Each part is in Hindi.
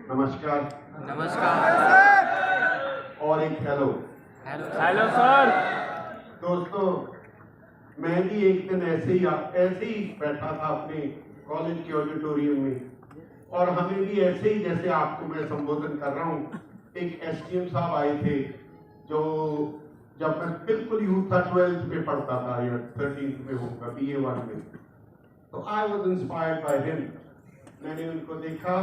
नमस्कार। नमस्कार और एक हेलो। Hello sir. दोस्तों, मैं भी एक दिन ऐसे ही बैठा था अपने कॉलेज के ऑडिटोरियम में, और हमें भी ऐसे ही, जैसे आपको मैं संबोधन कर रहा हूँ, एक एसडीएम साहब आए थे, जो जब मैं बिल्कुल यूथ था, 12th में पढ़ता था या 13th में होगा, BA1 में, तो I was inspired by him. मैंने उनको देखा,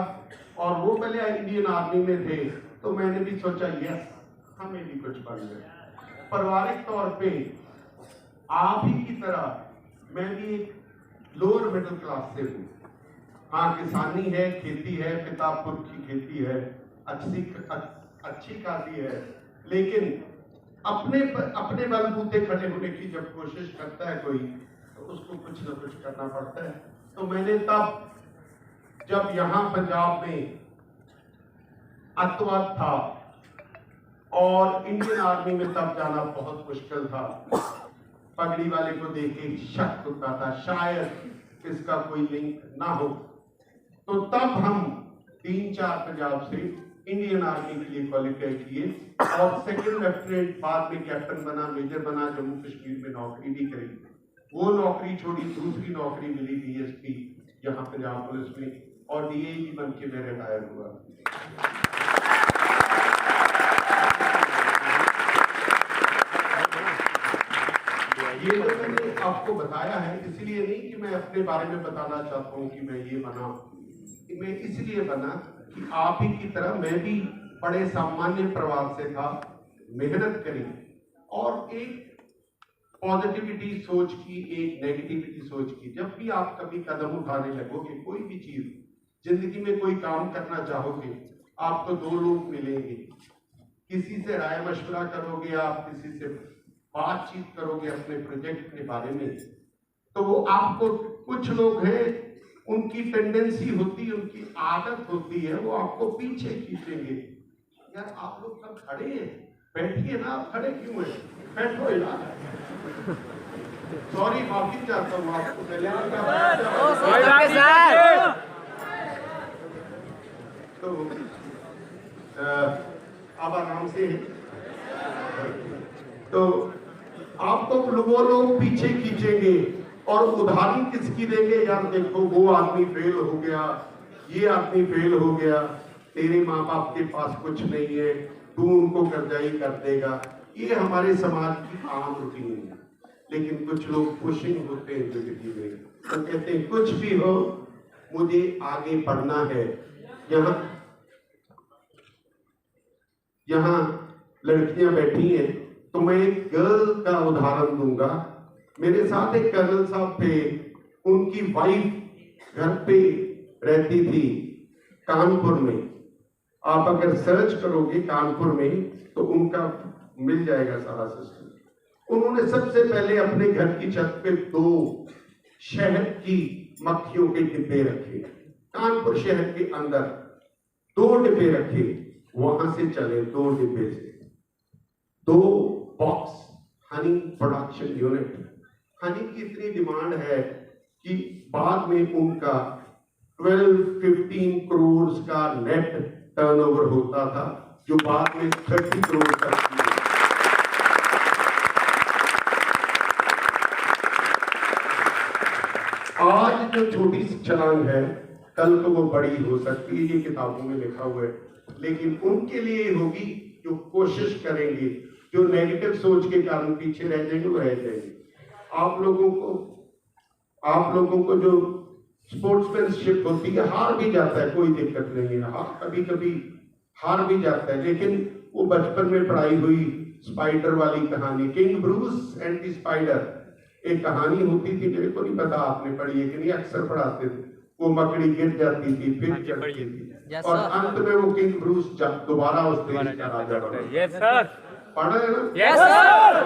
और वो पहले इंडियन आर्मी में थे, तो मैंने भी सोचा यस, हमें भी कुछ बनना है। पारिवारिक तौर पे आप ही की तरह मैं भी एक लोअर मिडिल क्लास से हूँ। हाँ, किसानी है, खेती है, पिता पुरख की खेती है, अच्छी खासी है, लेकिन अपने बलबूते खड़े होने की जब कोशिश करता है कोई, तो उसको कुछ ना कुछ करना पड़ता है। तो मैंने तब, जब यहाँ पंजाब में अत्याचार था और इंडियन आर्मी में तब जाना बहुत मुश्किल था, पगड़ी वाले को देख के शक होता था शायद इसका कोई लिंक ना हो, तो तब हम 3-4 पंजाब से इंडियन आर्मी के लिए क्वालिफाई किए और सेकंड लेफ्टिनेंट, बाद में कैप्टन बना, मेजर बना, जम्मू कश्मीर में नौकरी भी करी। वो नौकरी छोड़ी, दूसरी नौकरी मिली DSP यहाँ पंजाब पुलिस में, और DAG बन के मैं रिटायर हुआ। ये तो मैंने आपको बताया है, इसलिए नहीं कि मैं अपने बारे में बताना चाहता हूँ कि मैं ये बना, मैं इसलिए बना कि आप ही की तरह मैं भी बड़े सामान्य परिवार से था, मेहनत करी, और एक पॉजिटिविटी सोच की, एक नेगेटिविटी सोच की। जब भी आप कभी कदम उठाने लगोगे, कोई भी चीज जिंदगी में, कोई काम करना चाहोगे, आपको 2 लोग मिलेंगे, किसी से राय मशवरा करोगे, आप किसी से बातचीत करोगे अपने प्रोजेक्ट के बारे में, तो वो आपको, कुछ लोग हैं उनकी टेंडेंसी होती है, उनकी आदत होती है, वो आपको पीछे खींचेंगे। यार आप लोग सब खड़े हैं, बैठिए ना, आप खड़े क्यों हैं, बैठो यार। सॉरी, माफी चाहता हूँ आपको पहले। तो अब आराम से, तो आपको वो लोग पीछे खींचेंगे, और उदाहरण किसकी देंगे, यार देखो वो आदमी फेल हो गया, ये आदमी फेल हो गया, तेरे माँ बाप के पास कुछ नहीं है, तू उनको कर्जाई कर देगा। ये हमारे समाज की आम रूटीन है। लेकिन कुछ लोग पुशिंग होते हैं जिंदगी में, तो कहते हैं कुछ भी हो, मुझे आगे बढ़ना है। यहाँ लड़कियां बैठी हैं, तो मैं एक गर्ल का उदाहरण दूंगा। मेरे साथ एक कर्नल साहब थे, उनकी वाइफ घर पे रहती थी कानपुर में। आप अगर सर्च करोगे कानपुर में, तो उनका मिल जाएगा सारा सिस्टम। उन्होंने सबसे पहले अपने घर की छत पे 2 शहद की मक्खियों के डिब्बे रखे, कानपुर शहर के अंदर 2 डिब्बे रखे, वहां से चले 2 डिब्बे से 2 box honey production unit. Honey की इतनी डिमांड है कि बाद में उनका 12-15 करोड़ का नेट टर्नओवर होता था, जो बाद में 30 करोड़ तक। आज जो छोटी सी छलांग है, कल तो वो बड़ी हो सकती है, ये किताबों में लिखा हुआ है, लेकिन उनके लिए होगी जो कोशिश करेंगे। जो नेगेटिव सोच के कारण पीछे रह जाएंगे, वो रह जाएंगे। आप लोगों को जो स्पोर्ट्समैनशिप होती है, हार भी जाता है, कोई दिक्कत नहीं है, हाँ कभी कभी हार भी जाता है, लेकिन वो बचपन में पढ़ाई हुई स्पाइडर वाली कहानी, king Bruce and the spider, एक कहानी होती थी, मेरे को नहीं पता आपने पढ़ी है कि नहीं, अक्सर पढ़ाते थे। वो मकड़ी गिर जाती थी, फिर चढ़ती थी, और अंत में वो किंग ब्रूस दोबारा उस देश का राजा बना। पढ़ा है ना? Yes sir.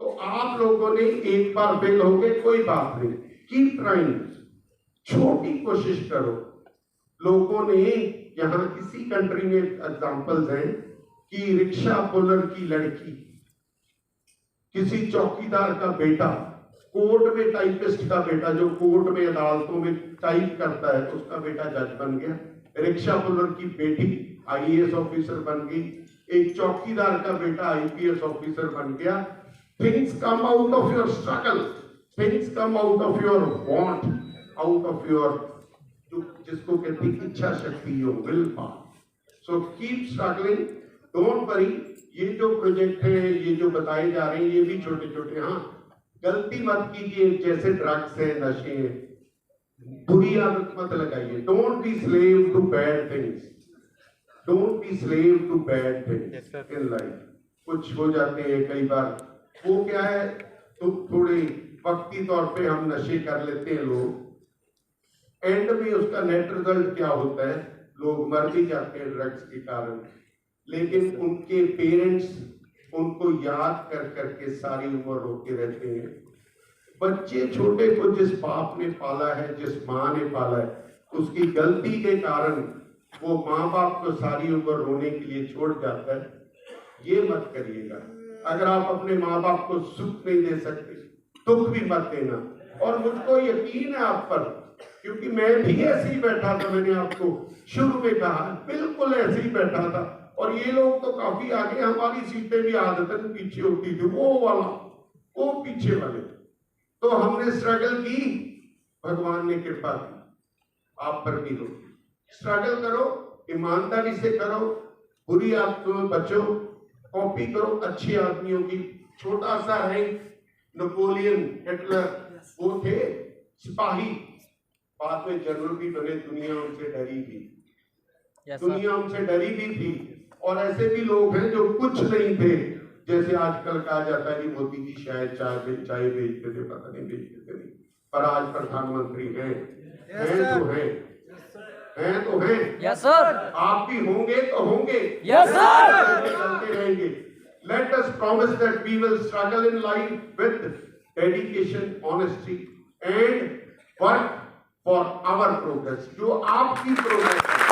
तो आप लोगों ने एक बार फेल हो गए, कोई बात नहीं, कीप ट्राइंग, छोटी कोशिश करो। लोगों ने यहाँ इसी कंट्री में एग्जांपल्स हैं कि रिक्शा पुलर की लड़की, किसी चौकीदार का बेटा, कोर्ट में टाइपिस्ट का बेटा, जो कोर्ट में अदालतों में टाइप करता है, उसका बेटा जज बन गया। रिक्शा पुलर की बेटी IAS ऑफिसर बन गई, एक चौकीदार का बेटा IPS ऑफिसर बन गया। Things come out of your struggle, things come out of your want, out of your, जिसको कहते हैं इच्छा शक्ति, your will power. So keep struggling, don't worry. ये जो प्रोजेक्ट है, ये जो बताए जा रहे हैं, ये भी छोटे छोटे, हाँ गलती मत कीजिए, जैसे ड्रग्स है, नशे हैं, बुरी आदत मत लगाइए। Don't be slave to bad things, don't be slave to bad things in life. कुछ हो जाते हैं कई बार, वो क्या है, तो थोड़े वक्ती तौर पे हम नशे कर लेते हैं लोग, एंड में उसका नेट रिजल्ट क्या होता है, लोग मर भी जाते हैं ड्रग्स के कारण। लेकिन उनके पेरेंट्स उनको याद कर करके सारी उम्र रोते रहते हैं। बच्चे छोटे को जिस बाप ने पाला है, जिस माँ ने पाला है, उसकी गलती के कारण वो माँ बाप को सारी उम्र रोने के लिए छोड़ जाता है। ये मत करिएगा। अगर आप अपने माँ बाप को सुख नहीं दे सकते, दुख भी मत देना। और मुझको यकीन है आप पर, क्योंकि मैं भी ऐसे ही बैठा था, मैंने आपको शुरू में कहा, बिल्कुल ऐसे ही बैठा था। और ये लोग तो काफी आगे, हमारी सीटें भी आदतन पीछे होती थी, वो पीछे वाले। तो हमने स्ट्रगल की, भगवान ने कृपा की, आप पर भी हो। स्ट्रगल करो, ईमानदारी से करो, बुरी आदतों में बचो, कॉपी करो अच्छे आदमियों की। छोटा सा रैंक, नेपोलियन, हिटलर, वो थे सिपाही, बाद में जनरल भी बने। दुनिया उनसे डरी भी, दुनिया उनसे डरी भी थी। और ऐसे भी लोग हैं जो कुछ नहीं थे, जैसे आजकल कहा जाता है कि मोदी जी शायद चाय बेचते थे, पता नहीं बेचते थे नहीं, पर आज प्रधानमंत्री हैं। हैं तो हैं। Yes sir. आप भी होंगे तो होंगे। Yes sir. चलते रहेंगे। Let us promise that we will struggle in life with dedication, honesty and work for our progress, जो आपकी प्रोग्रेस है।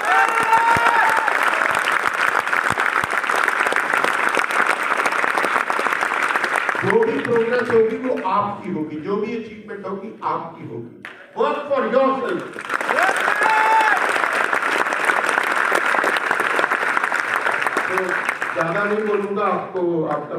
जो भी प्रोग्रेस होगी वो आपकी होगी, जो भी अचीवमेंट होगी आपकी होगी। Work for yourself. तो ज्यादा नहीं बोलूंगा आपको, आपका